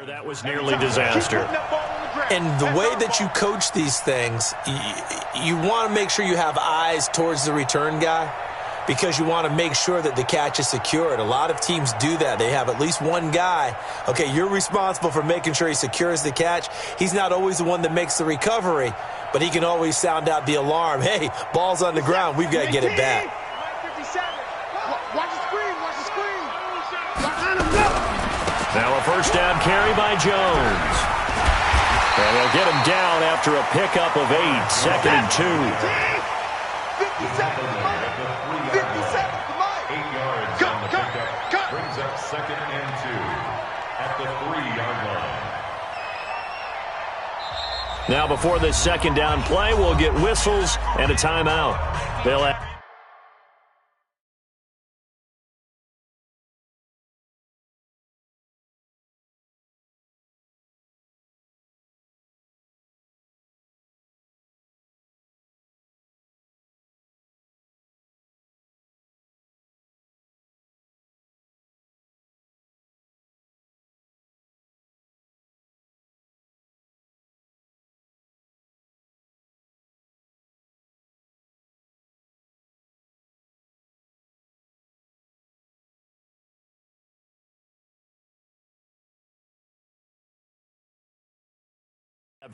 That was nearly disaster. And the way that you coach these things, you want to make sure you have eyes towards the return guy because you want to make sure that the catch is secured. A lot of teams do that. They have at least one guy. Okay, you're responsible for making sure he secures the catch. He's not always the one that makes the recovery, but he can always sound out the alarm. Hey, ball's on the ground. We've got to get it back. Watch the screen. Watch the screen. Now a first down carry by Jones. And they'll get him down after a pickup of 8, 2nd and 2. 50 seconds to Mike. 50 seconds to Mike. 8 yards on the pickup. Brings up 2nd and 2 at the 3-yard line. Now before this second down play, we'll get whistles and a timeout. They'll have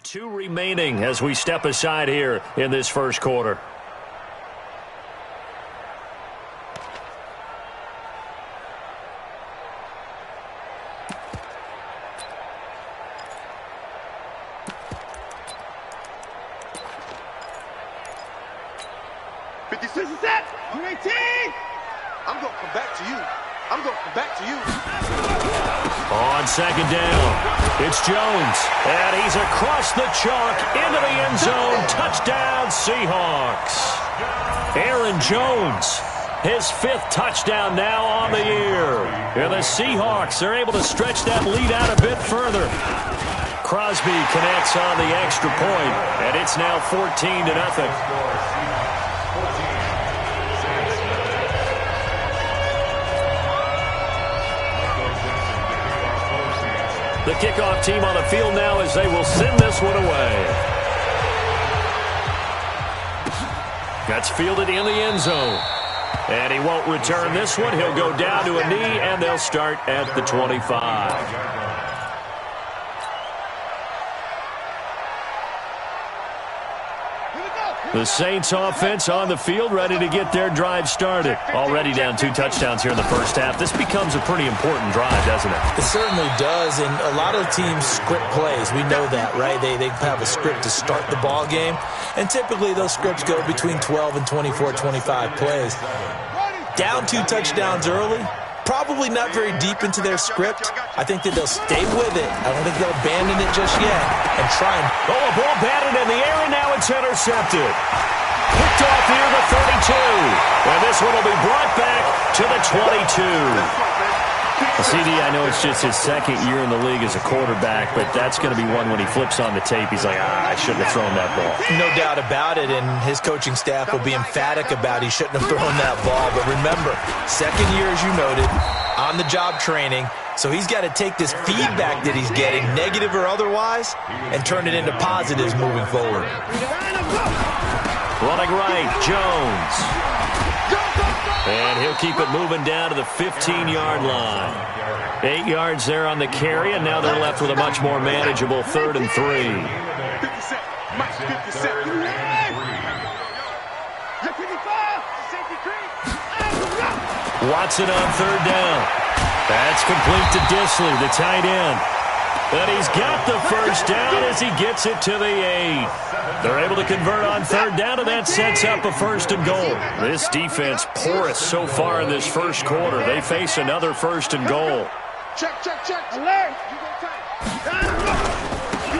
two remaining as we step aside here in this first quarter. I'm going to come back to you. I'm going to come back to you. On second down, it's Jones, and he's across the chalk into the end zone. Touchdown, Seahawks. Aaron Jones, his 5th touchdown now on the year. And the Seahawks are able to stretch that lead out a bit further. Crosby connects on the extra point, and it's now 14-0. The kickoff team on the field now as they will send this one away. That's fielded in the end zone. And he won't return this one. He'll go down to a knee, and they'll start at the 25. The Saints offense on the field, ready to get their drive started. Already down 2 touchdowns here in the first half. This becomes a pretty important drive, doesn't it? It certainly does, and a lot of teams script plays. We know that, right? They have a script to start the ball game, and typically those scripts go between 12 and 24, 25 plays. Down 2 touchdowns early, probably not very deep into their script. I think that they'll stay with it. I don't think they'll abandon it just yet and try and... Oh, a ball batted in the air, and now it's intercepted. Picked off near the 32. And this one will be brought back to the 22. CD, I know it's just his 2nd year in the league as a quarterback, but that's going to be one when he flips on the tape. He's like, I shouldn't have thrown that ball. No doubt about it, and his coaching staff will be emphatic about he shouldn't have thrown that ball. But remember, 2nd year, as you noted, on-the-job training, so he's got to take this feedback that he's getting, negative or otherwise, and turn it into positives moving forward. Running right, Jones. And he'll keep it moving down to the 15-yard line. 8 yards there on the carry, and now they're left with a much more manageable 3rd and 3. Watson on 3rd down. That's complete to Disley, the tight end. And he's got the first down as he gets it to the 8. They're able to convert on 3rd down, and that sets up a 1st and goal. This defense porous so far in this first quarter. They face another 1st and goal. Check. Alert.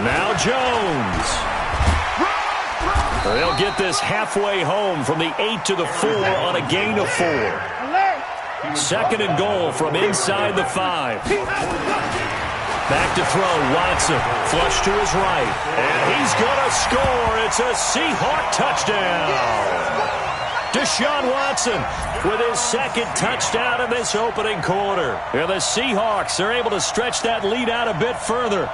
Now Jones. They'll get this halfway home from the 8 to the 4 on a gain of 4. 2nd and goal from inside the 5. Back to throw, Watson, flush to his right, and he's going to score. It's a Seahawk touchdown. Deshaun Watson with his second touchdown in this opening quarter. And the Seahawks are able to stretch that lead out a bit further.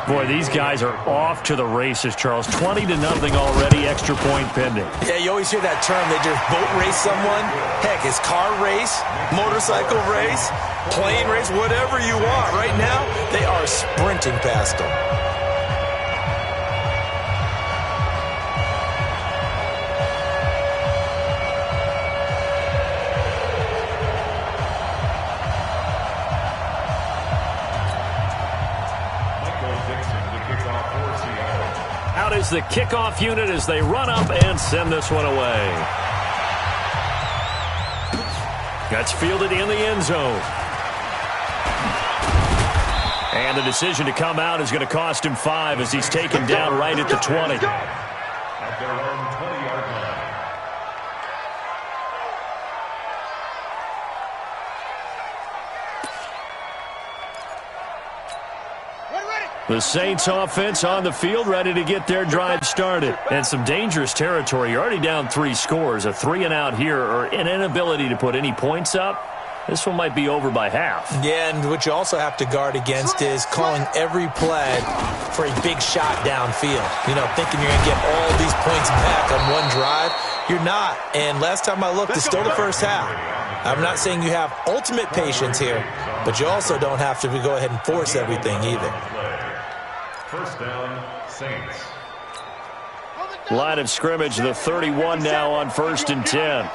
Boy, these guys are off to the races, Charles. 20-0 already, extra point pending. Yeah, you always hear that term. They just boat race someone. Heck, it's car race, motorcycle race, plane race, whatever you want. Right now, they are sprinting past them. Out is the kickoff unit as they run up and send this one away. That's fielded in the end zone. And the decision to come out is going to cost him 5 as he's taken down right at the 20. At their own 20-yard line. The Saints offense on the field, ready to get their drive started. And some dangerous territory. You're already down 3 scores. A 3-and-out here or an inability to put any points up. This one might be over by half. Yeah, and what you also have to guard against is calling every play for a big shot downfield. You know, thinking you're going to get all these points back on one drive. You're not. And last time I looked, it's still the first half. I'm not saying you have ultimate patience here, but you also don't have to go ahead and force everything either. First down, Saints. Line of scrimmage, the 31 now on 1st and 10.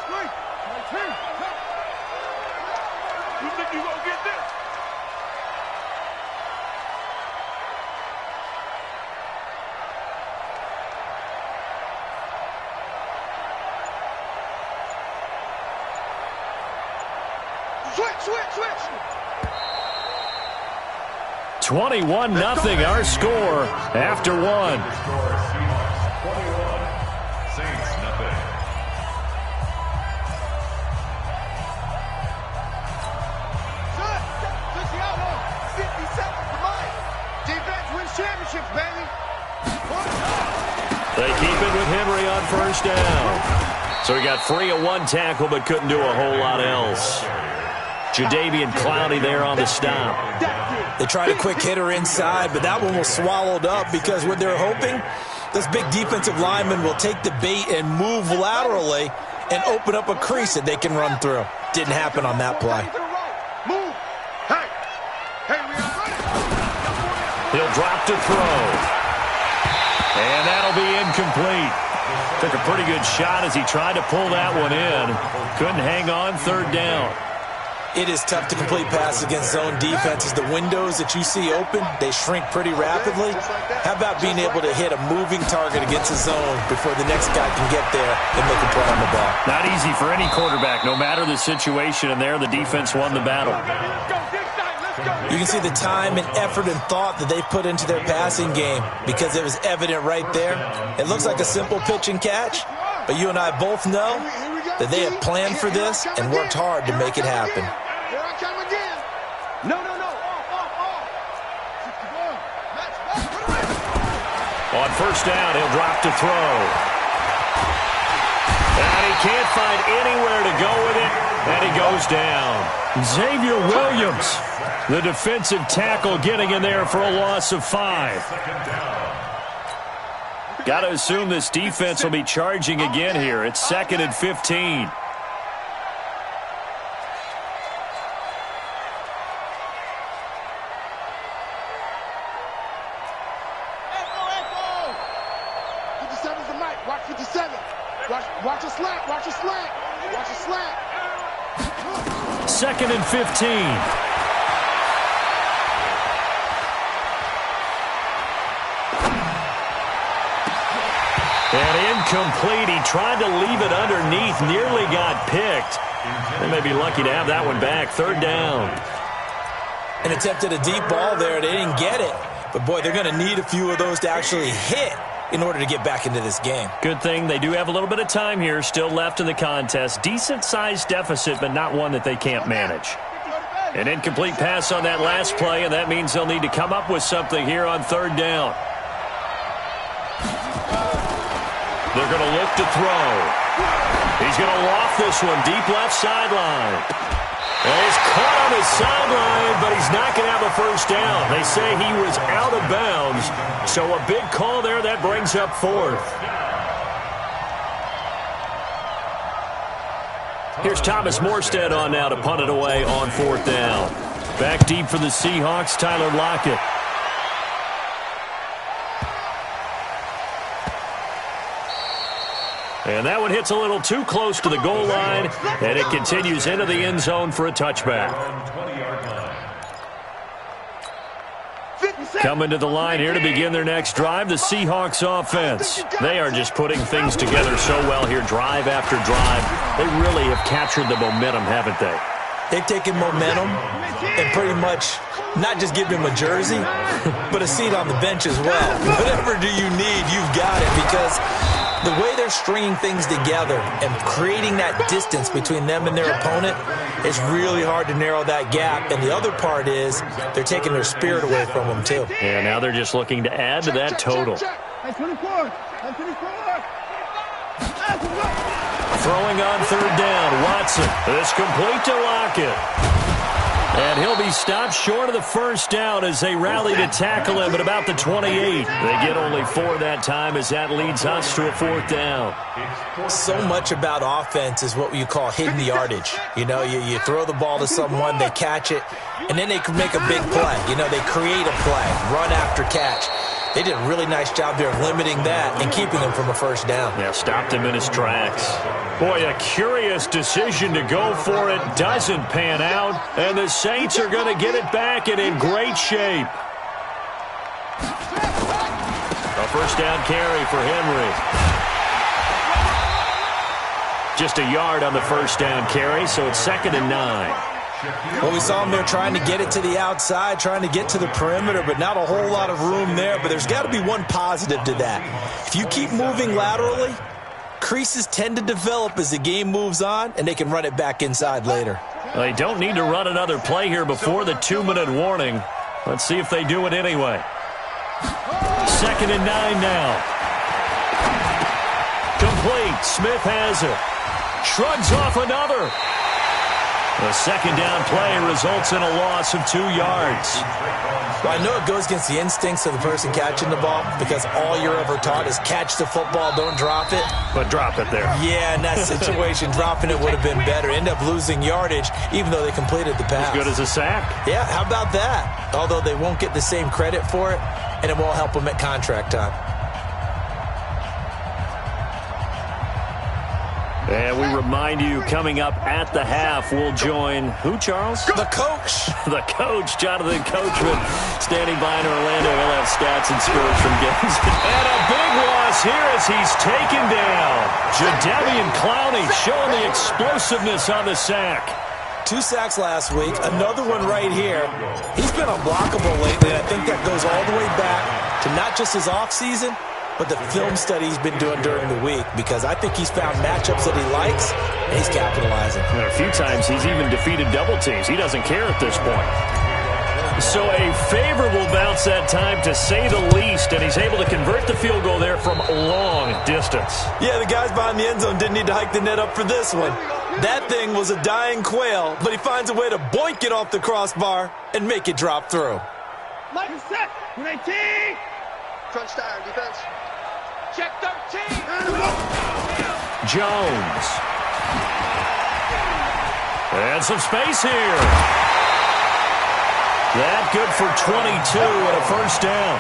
Switch. 21-0 our score after 1. Score Seahawks 21, Saints nothing. Push the outlaw. 50 seconds to mine. Defense wins championships, baby. They keep it with Henry on 1st down. So he got free of 1 tackle but couldn't do a whole lot else. Jadeveon Clowney there on the stop. They tried a quick hitter inside, but that one was swallowed up because what they're hoping, this big defensive lineman will take the bait and move laterally and open up a crease that they can run through. Didn't happen on that play. Move. Hey, we are running. He'll drop to throw. And that'll be incomplete. Took a pretty good shot as he tried to pull that one in. Couldn't hang on 3rd down. It is tough to complete passes against zone defenses. The windows that you see open, they shrink pretty rapidly. How about being able to hit a moving target against a zone before the next guy can get there and make a play on the ball? Not easy for any quarterback, no matter the situation, and there the defense won the battle. You can see the time and effort and thought that they put into their passing game because it was evident right there. It looks like a simple pitch and catch, but you and I both know that they have planned for this and worked hard to make it happen. Here I come again. No. Off. On 1st down, he'll drop to throw. And he can't find anywhere to go with it, and he goes down. Xavier Williams, the defensive tackle, getting in there for a loss of 5. Got to assume this defense will be charging again here. It's 2nd and 15. Watch 57. Watch a slant. Watch a slant. 2nd and 15. And incomplete. He tried to leave it underneath. Nearly got picked. They may be lucky to have that one back. 3rd down. And attempted a deep ball there. They didn't get it. But, boy, they're going to need a few of those to actually hit in order to get back into this game. Good thing they do have a little bit of time here still left in the contest. Decent-sized deficit, but not one that they can't manage. An incomplete pass on that last play, and that means they'll need to come up with something here on 3rd down. They're going to look to throw. He's going to loft this one deep left sideline. And he's caught on his sideline, but he's not going to have a first down. They say he was out of bounds, so a big call there. That brings up fourth. Here's Thomas Morstead on now to punt it away on fourth down. Back deep for the Seahawks, Tyler Lockett. And that one hits a little too close to the goal line, and it continues into the end zone for a touchback. Coming to the line here to begin their next drive, the Seahawks offense. They are just putting things together so well here, drive after drive. They really have captured the momentum, haven't they? They've taken momentum and pretty much not just give him a jersey, but a seat on the bench as well. Whatever do you need, you've got it, because the way they're stringing things together and creating that distance between them and their opponent, it's really hard to narrow that gap. And the other part is they're taking their spirit away from them, too. And now they're just looking to add to that total. Throwing on third down, Watson. It's complete to Lockett. And he'll be stopped short of the first down as they rally to tackle him at about the 28. They get only 4 that time as that leads us to a fourth down. So much about offense is what you call hidden yardage. You know, you throw the ball to someone, they catch it, and then they can make a big play. You know, they create a play, run after catch. They did a really nice job there of limiting that and keeping him from a first down. Yeah, stopped him in his tracks. Boy, a curious decision to go for it. Doesn't pan out, and the Saints are going to get it back and in great shape. A first down carry for Henry. Just a yard on the first down carry, so it's 2nd and 9. Well, we saw him there trying to get it to the outside, trying to get to the perimeter, but not a whole lot of room there. But there's got to be one positive to that. If you keep moving laterally, creases tend to develop as the game moves on, and they can run it back inside later. They don't need to run another play here before the 2-minute warning. Let's see if they do it anyway. 2nd and 9 now. Complete. Smith has it. Shrugs off another. The second down play results in a loss of 2 yards. Well, I know it goes against the instincts of the person catching the ball, because all you're ever taught is catch the football, don't drop it. But drop it there. Yeah, in that situation, dropping it would have been better. End up losing yardage, even though they completed the pass. As good as a sack. Yeah, how about that? Although they won't get the same credit for it, and it won't help them at contract time. And we remind you, coming up at the half, we'll join who, Charles? The coach. The coach, Jonathan Coachman, standing by in Orlando. He'll have stats and scores from games. And a big loss here as he's taken down. Jadeveon Clowney showing the explosiveness on the sack. 2 sacks last week, another one right here. He's been unblockable lately, and I think that goes all the way back to not just his offseason, but the film study he's been doing during the week, because I think he's found matchups that he likes, and he's capitalizing. And a few times he's even defeated double teams. He doesn't care at this point. So a favorable bounce that time, to say the least, and he's able to convert the field goal there from long distance. Yeah, the guys behind the end zone didn't need to hike the net up for this one. That thing was a dying quail, but he finds a way to boink it off the crossbar and make it drop through. Mike is set. 19. Crunch down, defense. Check 13. Jones. And some space here. That good for 22 and a first down.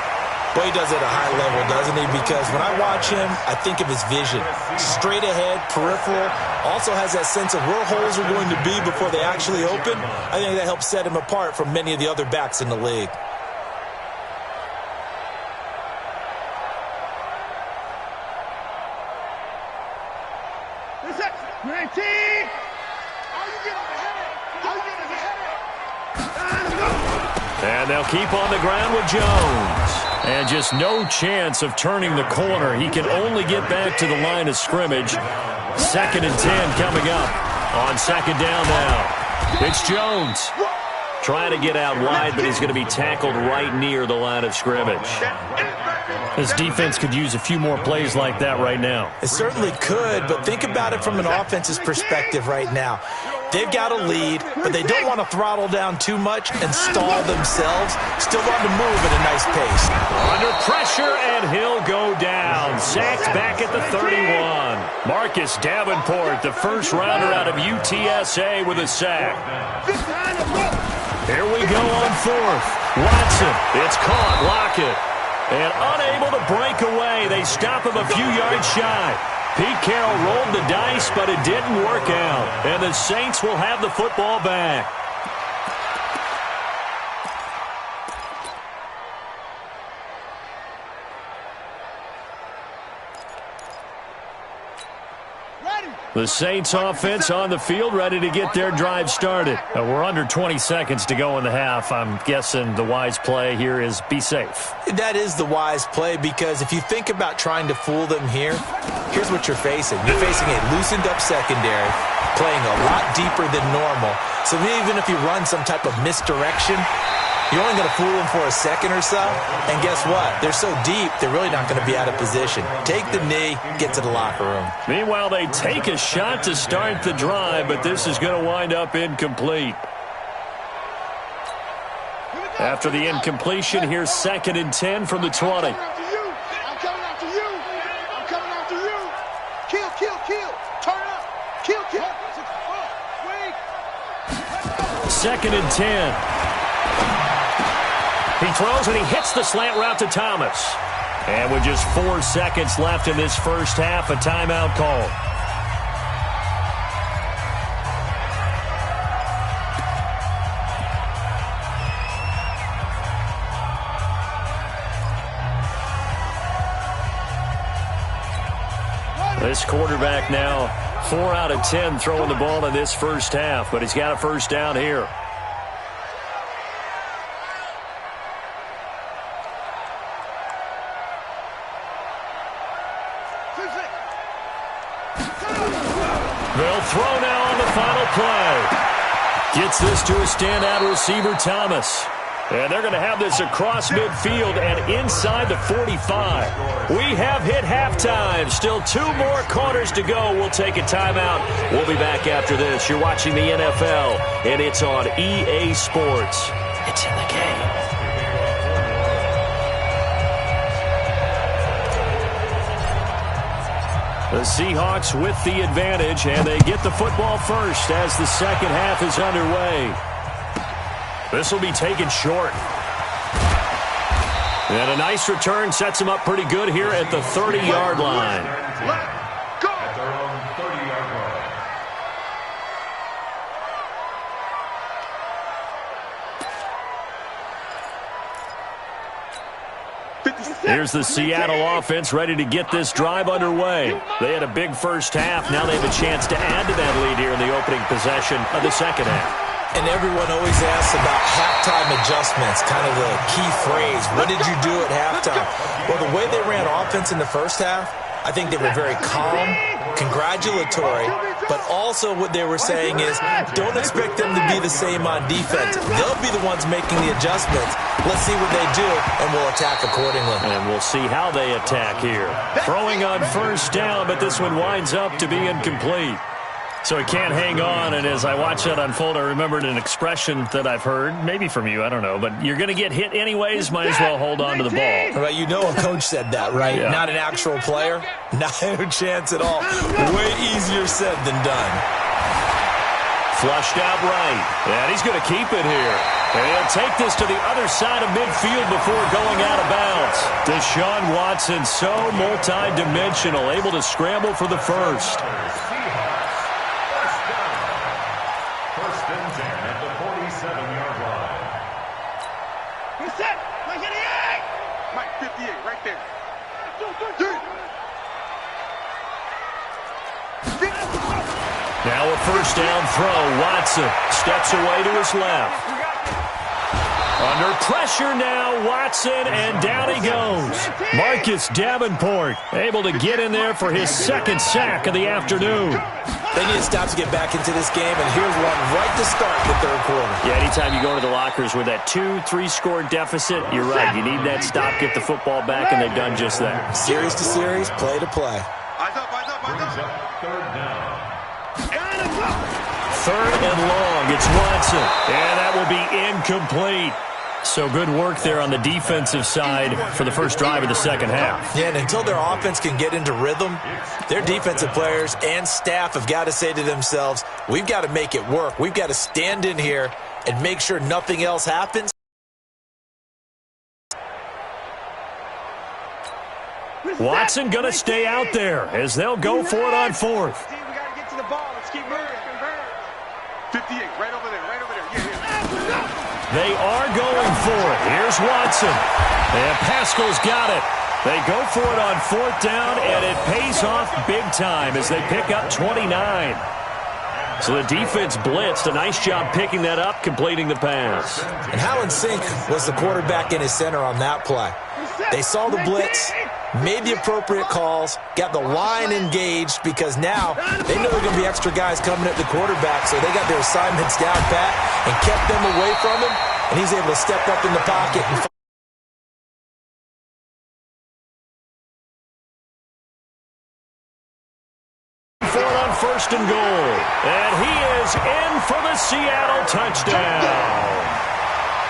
Well, he does it at a high level, doesn't he? Because when I watch him, I think of his vision. Straight ahead, peripheral. Also has that sense of where holes are going to be before they actually open. I think that helps set him apart from many of the other backs in the league. And they'll keep on the ground with Jones. And just no chance of turning the corner. He can only get back to the line of scrimmage. 2nd and 10 coming up on 2nd down now. It's Jones. Trying to get out wide, but he's going to be tackled right near the line of scrimmage. This defense could use a few more plays like that right now. It certainly could, but think about it from an offense's perspective right now. They've got a lead, but they don't want to throttle down too much and stall themselves. Still want to move at a nice pace. Under pressure, and he'll go down. Sacked back at the 31. Marcus Davenport, the first rounder out of UTSA with a sack. Here we go on fourth. Watson, it's caught. Lockett. And unable to break away. They stop him a few yards shy. Pete Carroll rolled the dice, but it didn't work out. And the Saints will have the football back. The Saints offense on the field, ready to get their drive started. We're under 20 seconds to go in the half. I'm guessing the wise play here is be safe. That is the wise play, because if you think about trying to fool them here, here's what you're facing. You're facing a loosened up secondary, playing a lot deeper than normal. So even if you run some type of misdirection, you're only going to fool them for a second or so. And guess what? They're so deep, they're really not going to be out of position. Take the knee, get to the locker room. Meanwhile, they take a shot to start the drive, but this is going to wind up incomplete. After the incompletion, here's 2nd and 10 from the 20. I'm coming after you. I'm coming after you. Kill, kill, kill. Turn up. Kill, kill. Wait. 2nd and 10. He throws and he hits the slant route to Thomas. And with just 4 seconds left in this first half, a timeout call. This quarterback now 4 out of 10 throwing the ball in this first half, but he's got a first down here. They'll throw now on the final play. Gets this to a standout receiver, Thomas. And they're going to have this across midfield and inside the 45. We have hit halftime. Still 2 more quarters to go. We'll take a timeout. We'll be back after this. You're watching the NFL, and it's on EA Sports. It's in the game. The Seahawks with the advantage, and they get the football first as the second half is underway. This will be taken short. And a nice return sets him up pretty good here at the 30-yard line. Go. At their own 30-yard line. Here's the Seattle offense ready to get this drive underway. They had a big first half. Now they have a chance to add to that lead here in the opening possession of the second half. And everyone always asks about halftime adjustments, kind of the key phrase. What did you do at halftime? Well, the way they ran offense in the first half, I think they were very calm, congratulatory, but also what they were saying is don't expect them to be the same on defense. They'll be the ones making the adjustments. Let's see what they do, and we'll attack accordingly. And we'll see how they attack here. Throwing on first down, but this one winds up to be incomplete. So he can't hang on, and as I watch that unfold, I remembered an expression that I've heard, maybe from you, I don't know, but you're going to get hit anyways, might as well hold on to the ball. Right, you know a coach said that, right? Yeah. Not an actual player? Not a chance at all. Way easier said than done. Flushed out right, and he's going to keep it here. And he'll take this to the other side of midfield before going out of bounds. Deshaun Watson, so multi-dimensional, able to scramble for the first. First and 10 at the 47-yard line. He's set. Mike 88. Mike 58, right there. Now a first down throw. Watson steps away to his left. Under pressure now, Watson, and down he goes. Marcus Davenport able to get in there for his second sack of the afternoon. They need to stop to get back into this game, and here's one right to start the third quarter. Yeah, anytime you go to the lockers with that 2-3 score deficit, you're right. You need that stop, get the football back, and they've done just that. Series to series, play to play. Brings up third down. Third and long. It's Watson. And that will be incomplete. So good work there on the defensive side for the first drive of the second half. Yeah, and until their offense can get into rhythm, their defensive players and staff have got to say to themselves, we've got to make it work. We've got to stand in here and make sure nothing else happens. Watson going to stay out there as they'll go for it on fourth. We got to get to the ball. Let's keep moving. 58, right over there, right over there. Yeah. They are going for it. Here's Watson. And Pascal's got it. They go for it on fourth down, and it pays off big time as they pick up 29. So the defense blitzed. A nice job picking that up, completing the pass. And how in sync was the quarterback in his center on that play? They saw the blitz, made the appropriate calls, got the line engaged because now they know there are going to be extra guys coming at the quarterback, so they got their assignments down pat and kept them away from him, and he's able to step up in the pocket and for it on first and goal. And he is in for the Seattle touchdown.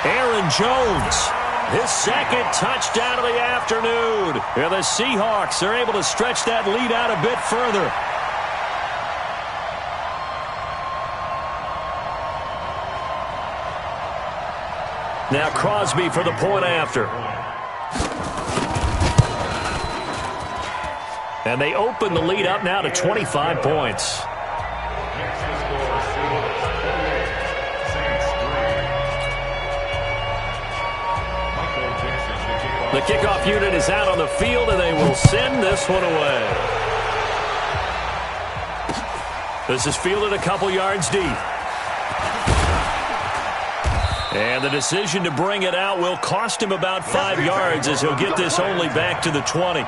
Aaron Jones, his second touchdown of the afternoon. And the Seahawks are able to stretch that lead out a bit further. Now Crosby for the point after. And they open the lead up now to 25 points. The kickoff unit is out on the field, and they will send this one away. This is fielded a couple yards deep. And the decision to bring it out will cost him about 5 yards as he'll get this only back to the 20.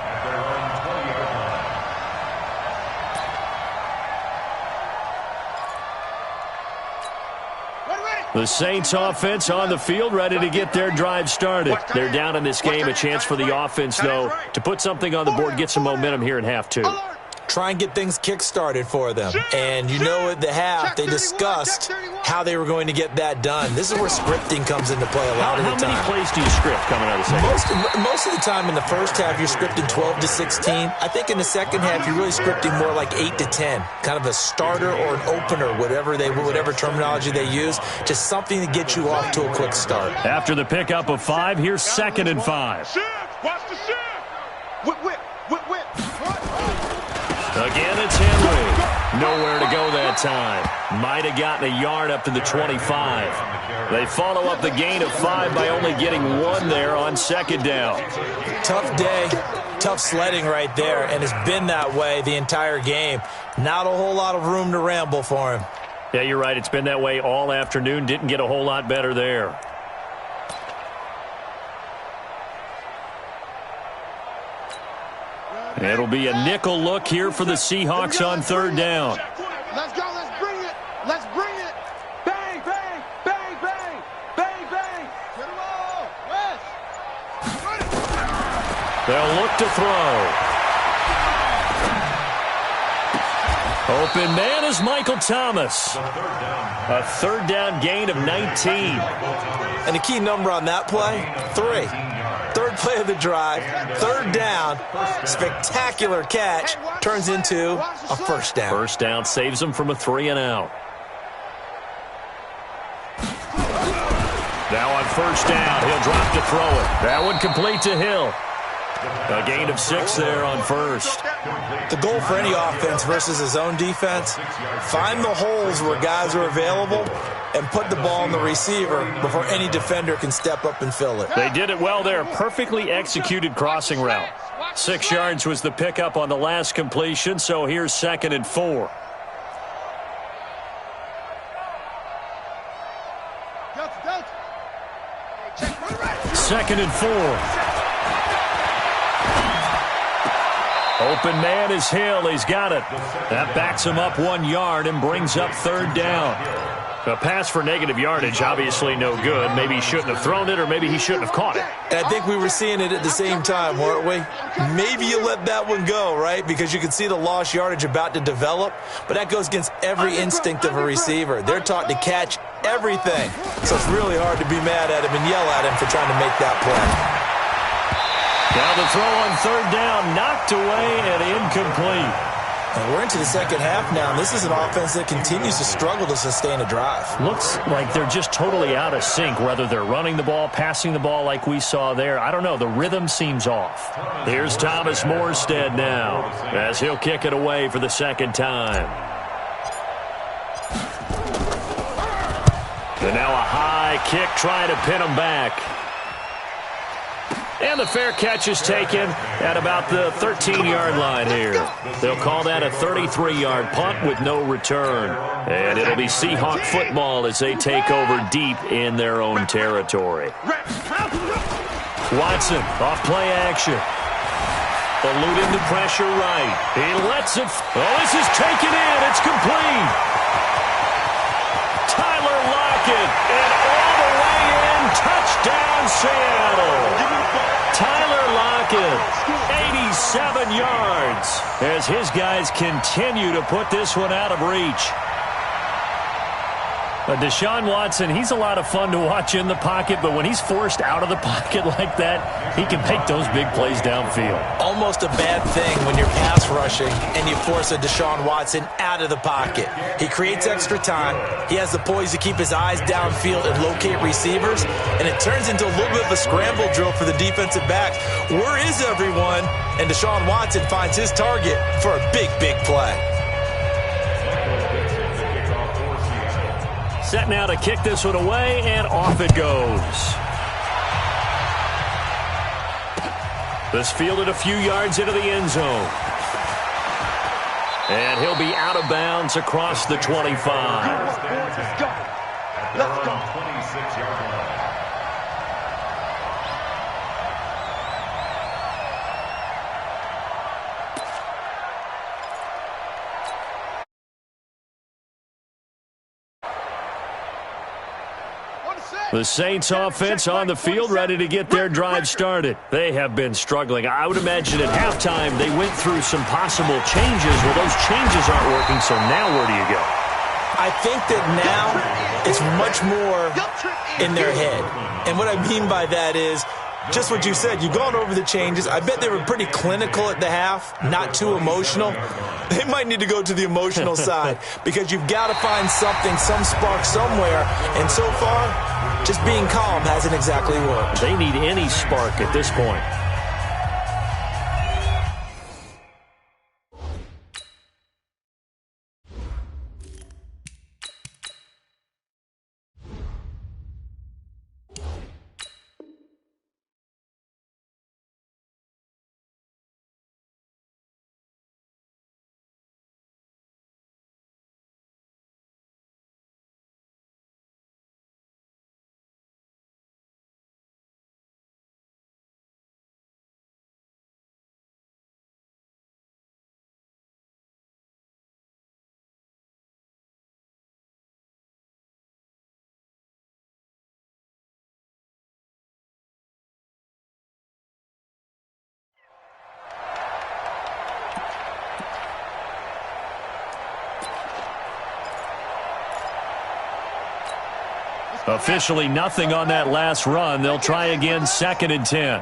The Saints offense on the field, ready to get their drive started. They're down in this game. A chance for the offense, though, to put something on the board, get some momentum here in half two. try and get things kick-started for them. And you know at the half, they discussed how they were going to get that done. This is where scripting comes into play a lot of the time. How many plays do you script coming out of the second? Most of the time in the first half, you're scripting 12 to 16. I think in the second half, you're really scripting more like 8 to 10. Kind of a starter or an opener, whatever terminology they use. Just something to get you off to a quick start. After the pickup of 5, here's 2nd and 5. Watch the shift. Whip, whip, whip, whip. Again, it's Henry. Nowhere to go that time. Might have gotten a yard up to the 25. They follow up the gain of 5 by only getting 1 there on 2nd down. Tough day, tough sledding right there, and it's been that way the entire game. Not a whole lot of room to ramble for him. Yeah, you're right. It's been that way all afternoon. Didn't get a whole lot better there. It'll be a nickel look here for the Seahawks on 3rd down. Let's go. Let's bring it. Let's bring it. Bang, bang, bang, bang, bang, bang. Get them all. West. They'll look to throw. Open man is Michael Thomas. A 3rd down gain of 19. And the key number on that play, 3. 3rd play of the drive, 3rd down, spectacular catch, turns into a 1st down. 1st down saves him from a 3 and out. Now on 1st down, he'll drop to throw it. That one complete to Hill. A gain of 6 there on 1st. The goal for any offense versus his own defense, find the holes where guys are available and put the ball in the receiver before any defender can step up and fill it. They did it well there. Perfectly executed crossing route. 6 yards was the pickup on the last completion, so here's 2nd and 4. Second and 4. Open man is Hill. He's got it. That backs him up 1 yard and brings up third down. A pass for negative yardage, obviously no good. Maybe he shouldn't have thrown it, or maybe he shouldn't have caught it. And I think we were seeing it at the same time, weren't we? Maybe you let that one go, right? Because you can see the lost yardage about to develop. But that goes against every instinct of a receiver. They're taught to catch everything. So it's really hard to be mad at him and yell at him for trying to make that play. Now the throw on third down, knocked away and incomplete. And we're into the second half now, and this is an offense that continues to struggle to sustain a drive. Looks like they're just totally out of sync, whether they're running the ball, passing the ball like we saw there. I don't know. The rhythm seems off. Here's Thomas Morstead now, as he'll kick it away for the second time. And now a high kick trying to pin him back. And the fair catch is taken at about the 13-yard line here. They'll call that a 33-yard punt with no return. And it'll be Seahawk football as they take over deep in their own territory. Watson, off play action. Eluding the pressure right. He lets it. Oh, this is taken in. It's complete. Tyler Lockett, and all the way in. Touchdown, Seattle. Tyler Lockett, 87 yards, as his guys continue to put this one out of reach. Deshaun Watson, he's a lot of fun to watch in the pocket, but when he's forced out of the pocket like that, he can make those big plays downfield. Almost a bad thing when you're pass rushing and you force a Deshaun Watson out of the pocket. He creates extra time. He has the poise to keep his eyes downfield and locate receivers, and it turns into a little bit of a scramble drill for the defensive backs. Where is everyone? And Deshaun Watson finds his target for a big, big play. Set now to kick this one away, and off it goes. This fielded a few yards into the end zone. And he'll be out of bounds across the 25. Let's go. Let's go. 26-yard line. The Saints offense on the field, ready to get their drive started. They have been struggling. I would imagine at halftime they went through some possible changes. Well, those changes aren't working, so now where do you go? I think that now it's much more in their head. And what I mean by that is just what you said. You've gone over the changes. I bet they were pretty clinical at the half, not too emotional. They might need to go to the emotional side because you've got to find something, some spark somewhere. And so far, just being calm hasn't exactly worked. They need any spark at this point. Officially nothing on that last run. They'll try again, 2nd and 10.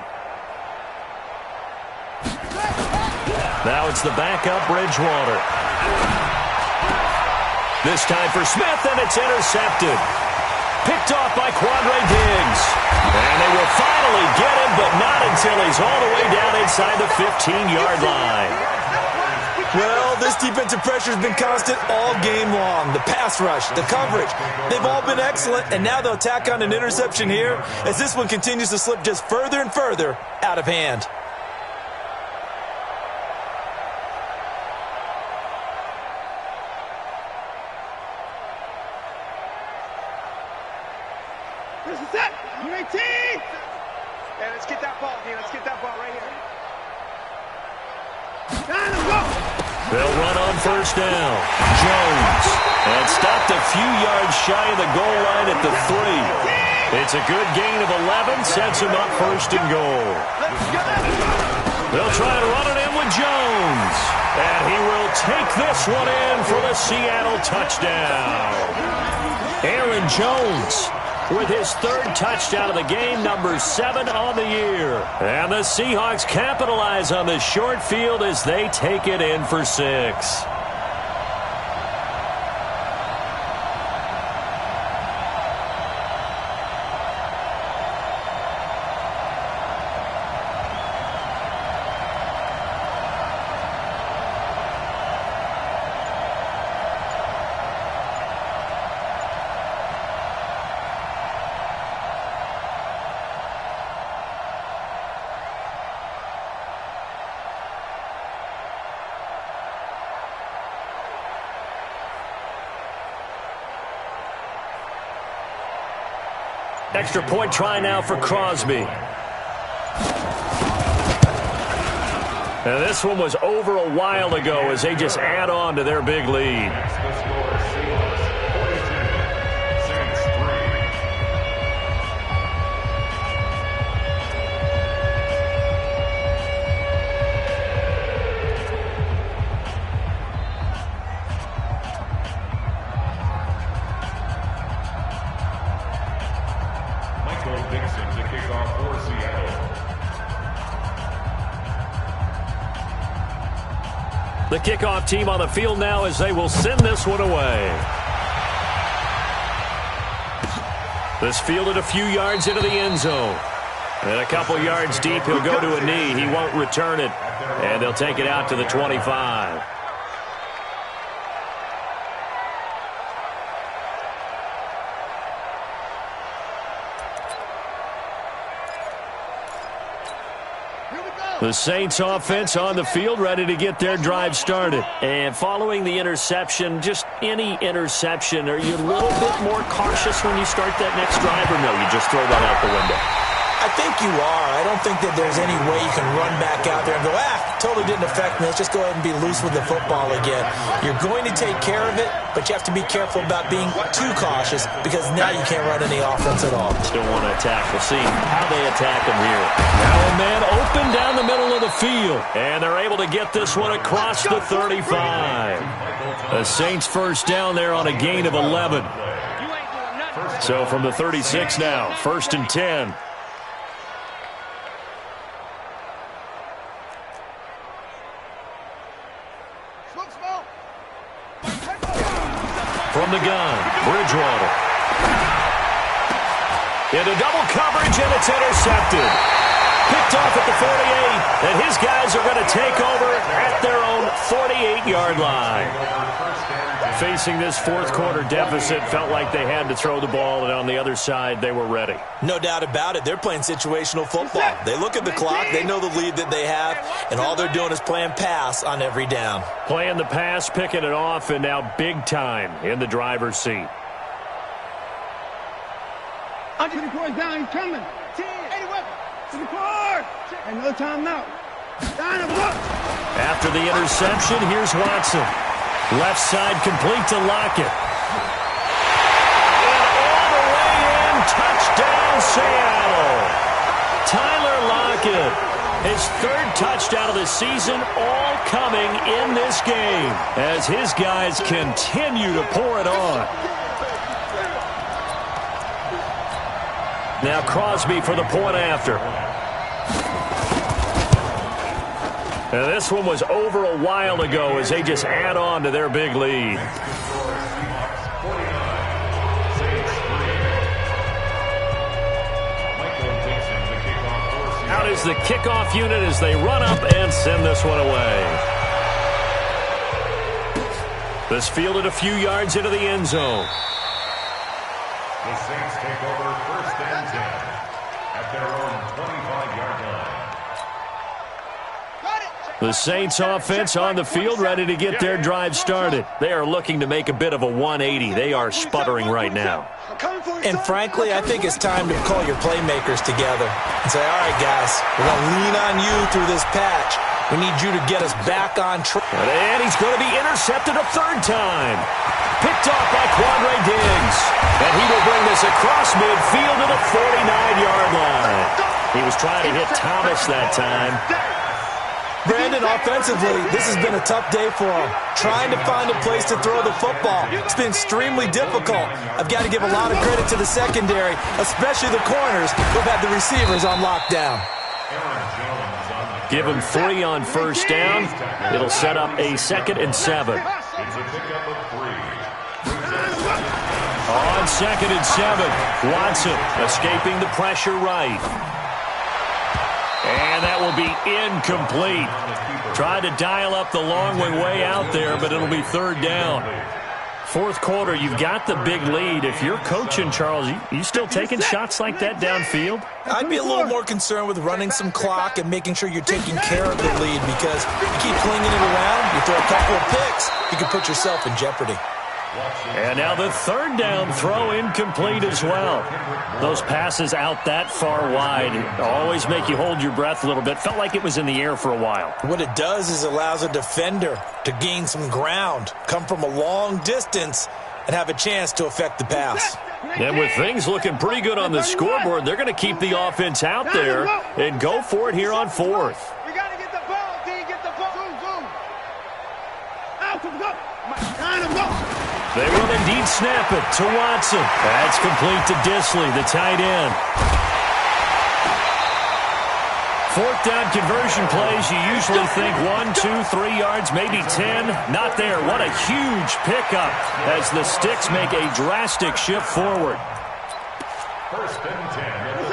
Now it's the backup, Bridgewater. This time for Smith, and it's intercepted. Picked off by Quandre Diggs. And they will finally get him, but not until he's all the way down inside the 15-yard line. Well, this defensive pressure has been constant all game long. The pass rush, the coverage, they've all been excellent, and now they'll tack on an interception here as this one continues to slip just further and further out of hand. This is it. UAT. Yeah, let's get that ball, D. Let's get that ball right here. They'll run on first down. Jones. And stopped a few yards shy of the goal line at the 3. It's a good gain of 11. Sets him up first and goal. They'll try to run it in with Jones. And he will take this one in for the Seattle touchdown. Aaron Jones with his 3rd touchdown of the game, number 7 on the year. And the Seahawks capitalize on the short field as they take it in for 6. Extra point try now for Crosby. And this one was over a while ago as they just add on to their big lead. The kickoff team on the field now as they will send this one away. This fielded a few yards into the end zone. And a couple yards deep, he'll go to a knee. He won't return it. And they'll take it out to the 25. The Saints offense on the field, ready to get their drive started. And following the interception, just any interception, are you a little bit more cautious when you start that next drive, or no, you just throw that out the window? I think you are. I don't think that there's any way you can run back out there and go, totally didn't affect me. Let's just go ahead and be loose with the football again. You're going to take care of it, but you have to be careful about being too cautious because now you can't run any offense at all. Still want to attack. We'll see how they attack him here. Now a man open down the middle of the field, and they're able to get this one across the 35. The Saints first down there on a gain of 11. So from the 36 now, 1st and 10. From the gun, Bridgewater. Into double coverage, and it's intercepted. Picked off at the 48, and his guys are going to take over at their own 48-yard line. Facing this fourth-quarter deficit, felt like they had to throw the ball, and on the other side, they were ready. No doubt about it. They're playing situational football. They look at the clock, they know the lead that they have, and all they're doing is playing pass on every down. Playing the pass, picking it off, and now big time in the driver's seat. Under the course down, he's coming. 10, 80 weapon. To the court. And no time now. Down and look. After the interception, here's Watson. Left side complete to Lockett. And all the way in, touchdown Seattle. Tyler Lockett, his 3rd touchdown of the season, all coming in this game as his guys continue to pour it on. Now Crosby for the point after. And this one was over a while ago as they just add on to their big lead. Out is the kickoff unit as they run up and send this one away. This fielded a few yards into the end zone. The Saints take over 1st and 10 at their own 25-yard line. The Saints offense on the field, ready to get their drive started. They are looking to make a bit of a 180. They are sputtering right now. And frankly, I think it's time to call your playmakers together and say, all right, guys, we're going to lean on you through this patch. We need you to get us back on track. And he's going to be intercepted a third time. Picked off by Quandre Diggs. And he will bring this across midfield to the 49-yard line. He was trying to hit Thomas that time. Brandon, offensively, this has been a tough day for him. Trying to find a place to throw the football. It's been extremely difficult. I've got to give a lot of credit to the secondary, especially the corners who've had the receivers on lockdown. Give him 3 on first down. It'll set up a 2nd and 7. It's a pickup of 3. On 2nd and 7, Watson escaping the pressure right. And that will be incomplete. Tried to dial up the long way out there, but it'll be 3rd down. 4th quarter, you've got the big lead. If you're coaching, Charles, you still taking shots like that downfield? I'd be a little more concerned with running some clock and making sure you're taking care of the lead, because you keep flinging it around, you throw a couple of picks, you can put yourself in jeopardy. And now the 3rd down throw incomplete as well. Those passes out that far wide always make you hold your breath a little bit. Felt like it was in the air for a while. What it does is allows a defender to gain some ground, come from a long distance, and have a chance to affect the pass. And with things looking pretty good on the scoreboard, they're going to keep the offense out there and go for it here on 4th. We got to get the ball, D. Get the ball. Zoom. Out, go. They will indeed snap it to Watson. That's complete to Disley, the tight end. 4th down conversion plays, you usually think 1, 2, 3 yards, maybe 10. Not there. What a huge pickup as the Sticks make a drastic shift forward.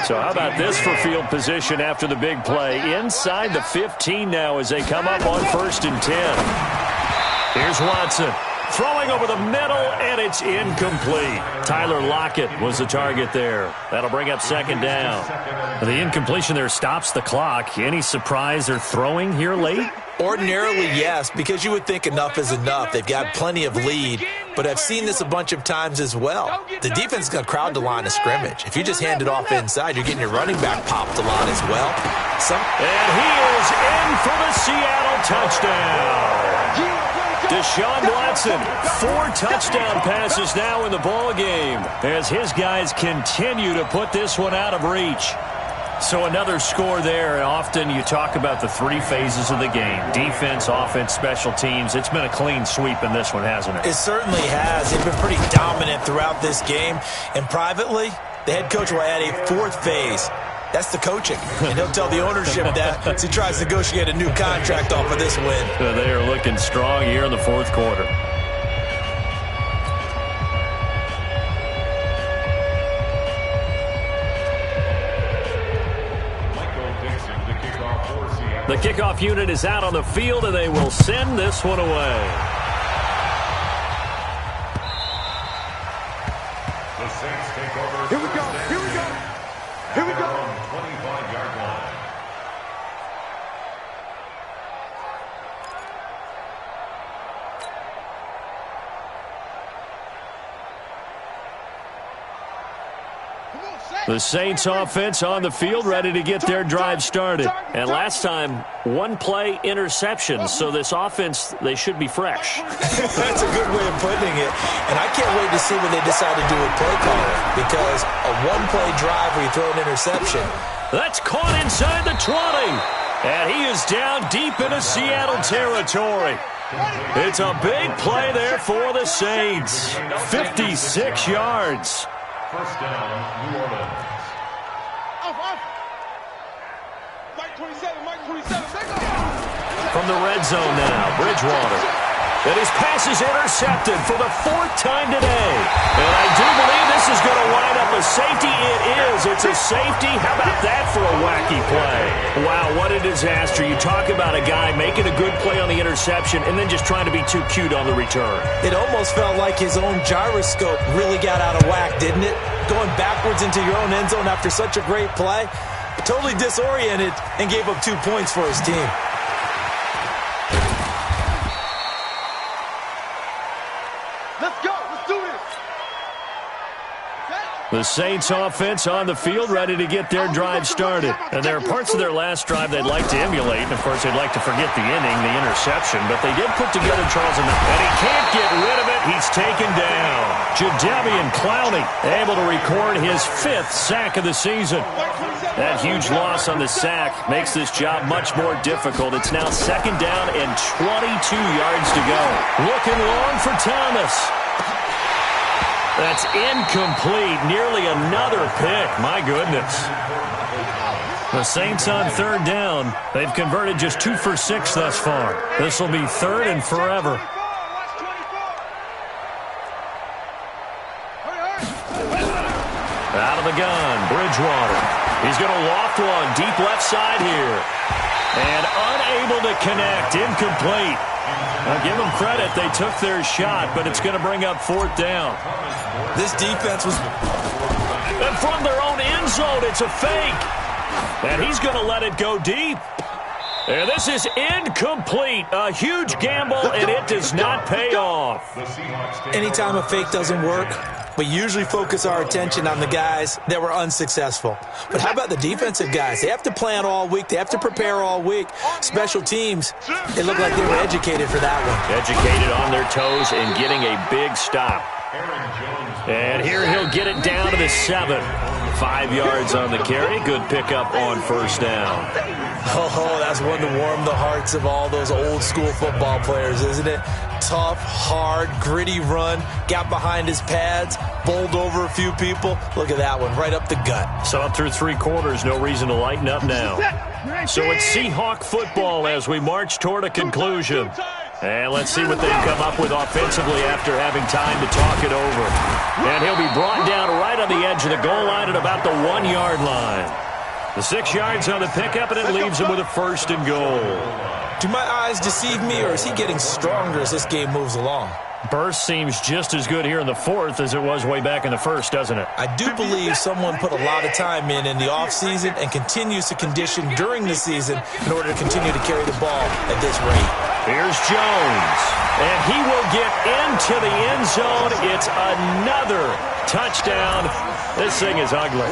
So how about this for field position after the big play? Inside the 15 now as they come up on 1st and 10. Here's Watson. Throwing over the middle, and it's incomplete. Tyler Lockett was the target there. That'll bring up 2nd down. The incompletion there stops the clock. Any surprise they're throwing here late? Ordinarily, yes, because you would think enough is enough. They've got plenty of lead, but I've seen this a bunch of times as well. The defense is going to crowd the line of scrimmage. If you just hand it off inside, you're getting your running back popped a lot as well. And he is in for the Seattle touchdown. Deshaun Watson, 4 touchdown passes now in the ball game as his guys continue to put this one out of reach. So another score there, and often you talk about the 3 phases of the game. Defense, offense, special teams. It's been a clean sweep in this one, hasn't it? It certainly has. They've been pretty dominant throughout this game. And privately, the head coach will add a 4th phase. That's the coaching. And he'll tell the ownership that as he tries to negotiate a new contract off of this win. They are looking strong here in the 4th quarter. The kickoff unit is out on the field, and they will send this one away. The Saints take over. Here we go. Here we go. Here we go. 25-yard line. The Saints offense on the field, ready to get their drive started. And last time, 1 play interception, so this offense, they should be fresh. That's a good way of putting it. And I can't wait to see what they decide to do with play calling, because a 1-play drive where you throw an interception. That's caught inside the 20. And he is down deep into Seattle territory. It's a big play there for the Saints. 56 yards. First down, New Orleans. Off. Mike 27, Mike 27. From the red zone now, Bridgewater. And his pass is intercepted for the 4th time today. And I do believe this is going to wind up a safety. It is. It's a safety. How about that for a wacky play? Wow, what a disaster. You talk about a guy making a good play on the interception and then just trying to be too cute on the return. It almost felt like his own gyroscope really got out of whack, didn't it? Going backwards into your own end zone after such a great play. Totally disoriented and gave up 2 points for his team. The Saints offense on the field, ready to get their drive started. And there are parts of their last drive they'd like to emulate. And, of course, they'd like to forget the inning, the interception. But they did put together Charles and he can't get rid of it. He's taken down. Jadeveon Clowney able to record his 5th sack of the season. That huge loss on the sack makes this job much more difficult. It's now 2nd down and 22 yards to go. Looking long for Thomas. That's incomplete. Nearly another pick. My goodness. The Saints on 3rd down. They've converted just 2 for 6 thus far. This will be 3rd and forever. Out of the gun, Bridgewater. He's going to loft one deep left side here. And unable to connect. Incomplete. I'll give them credit. They took their shot, but it's going to bring up 4th down. This defense was... And from their own end zone, it's a fake. And he's going to let it go deep. And this is incomplete. A huge gamble, and it does not pay off. Anytime a fake doesn't work, we usually focus our attention on the guys that were unsuccessful. But how about the defensive guys? They have to plan all week. They have to prepare all week. Special teams, it looked like they were educated for that one. Educated on their toes and getting a big stop. And here he'll get it down to the 7. 5 yards on the carry. Good pickup on 1st down. Oh, that's one to warm the hearts of all those old-school football players, isn't it? Tough, hard, gritty run. Got behind his pads, bowled over a few people. Look at that one, right up the gut. Saw it through 3 quarters. No reason to lighten up now. So it's Seahawk football as we march toward a conclusion. And let's see what they've come up with offensively after having time to talk it over. And he'll be brought down right on the edge of the goal line at about the 1-yard line. The 6 yards on the pickup, and it leaves him with a 1st and goal. Do my eyes deceive me, or is he getting stronger as this game moves along? Burst seems just as good here in the 4th as it was way back in the 1st, doesn't it? I do believe someone put a lot of time in the offseason and continues to condition during the season in order to continue to carry the ball at this rate. Here's Jones, and he will get into the end zone. It's another touchdown. This thing is ugly.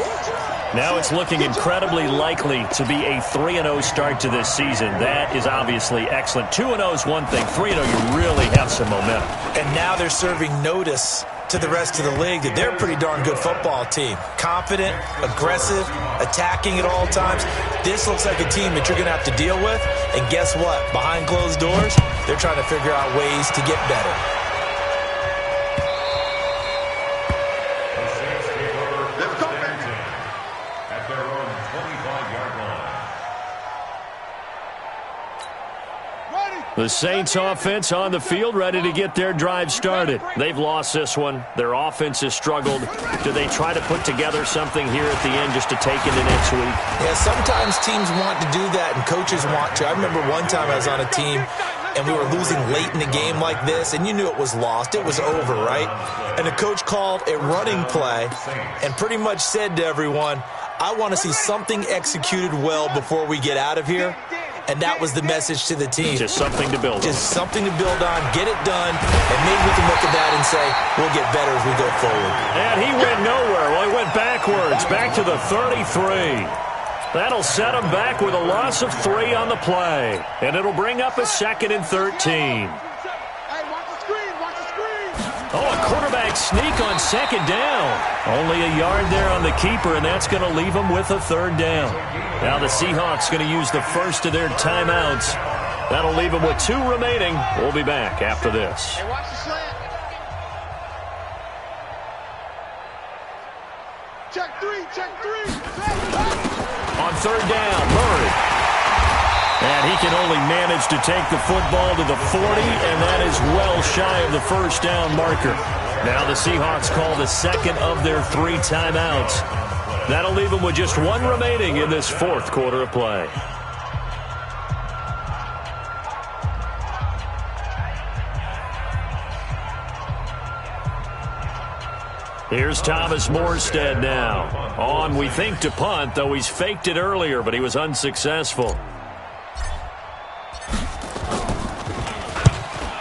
Now it's looking incredibly likely to be a 3-0 start to this season. That is obviously excellent. 2-0 is one thing. 3-0, you really have some momentum. And now they're serving notice to the rest of the league that they're a pretty darn good football team. Confident, aggressive, attacking at all times. This looks like a team that you're going to have to deal with. And guess what? Behind closed doors, they're trying to figure out ways to get better. The Saints offense on the field, ready to get their drive started. They've lost this one. Their offense has struggled. Do they try to put together something here at the end just to take into next week? Yeah, sometimes teams want to do that and coaches want to. I remember one time I was on a team and we were losing late in the game like this, and you knew it was lost. It was over, right? And the coach called a running play and pretty much said to everyone, I want to see something executed well before we get out of here. And that was the message to the team. Just something to build on. Just something to build on, get it done, and maybe we can look at that and say, we'll get better as we go forward. And he went nowhere. Well, he went backwards, back to the 33. That'll set him back with a loss of 3 on the play. And it'll bring up a 2nd and 13. Oh, a quarterback sneak on 2nd down. Only a yard there on the keeper, and that's going to leave him with a 3rd down. Now the Seahawks going to use the first of their timeouts. That'll leave them with 2 remaining. We'll be back after this. Hey, watch the slant. Check 3, check 3. On 3rd down, Murray. And he can only manage to take the football to the 40, and that is well shy of the 1st down marker. Now the Seahawks call the 2nd of their 3 timeouts. That'll leave them with just 1 remaining in this 4th quarter of play. Here's Thomas Morstead now. On, we think, to punt, though he's faked it earlier, but he was unsuccessful.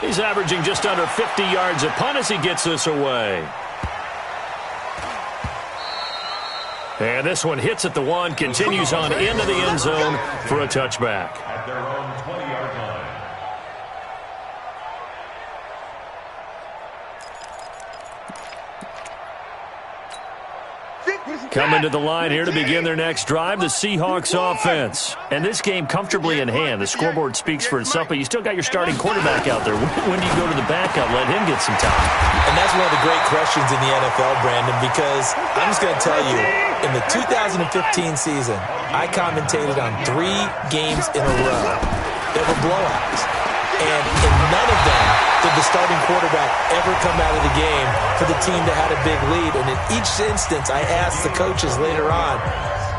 He's averaging just under 50 yards a punt as he gets this away. And this one hits at the 1, continues on into the end zone for a touchback. At their own 20-yard line. Coming to the line here to begin their next drive, the Seahawks offense. And this game comfortably in hand. The scoreboard speaks for itself, but you still got your starting quarterback out there. When do you go to the backup, let him get some time? And that's one of the great questions in the NFL, Brandon, because I'm just going to tell you, in the 2015 season, I commentated on 3 games in a row that were blowouts. And in none of them did the starting quarterback ever come out of the game for the team that had a big lead. And in each instance, I asked the coaches later on,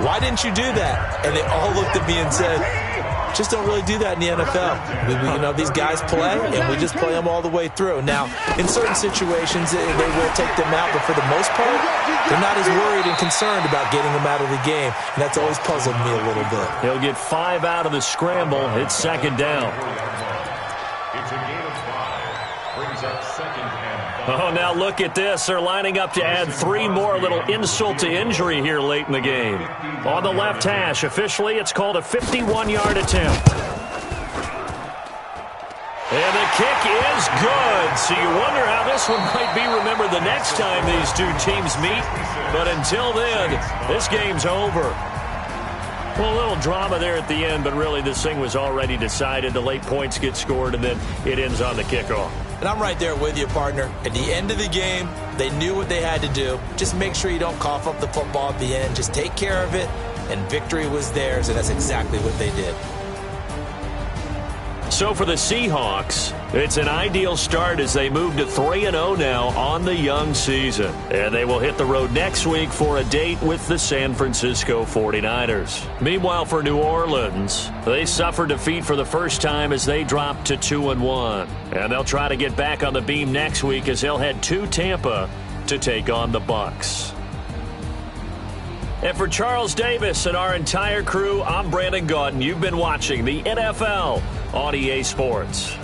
why didn't you do that? And they all looked at me and said, just don't really do that in the NFL. These guys play, and we just play them all the way through. Now, in certain situations, they will take them out, but for the most part, they're not as worried and concerned about getting them out of the game, and that's always puzzled me a little bit. He'll get 5 out of the scramble. It's second down. It's a gain of 5. Brings up second and 5. Oh, now look at this. They're lining up to add 3 more, little insult to injury here late in the game. On the left hash, officially, it's called a 51-yard attempt. And the kick is good. So you wonder how this one might be remembered the next time these two teams meet. But until then, this game's over. Well, a little drama there at the end, but really this thing was already decided. The late points get scored, and then it ends on the kickoff. And I'm right there with you, partner. At the end of the game, they knew what they had to do. Just make sure you don't cough up the football at the end. Just take care of it, and victory was theirs, and that's exactly what they did. So for the Seahawks, it's an ideal start as they move to 3-0 now on the young season. And they will hit the road next week for a date with the San Francisco 49ers. Meanwhile, for New Orleans, they suffered defeat for the first time as they dropped to 2-1. And they'll try to get back on the beam next week as they'll head to Tampa to take on the Bucs. And for Charles Davis and our entire crew, I'm Brandon Gaudin. You've been watching the NFL on EA Sports.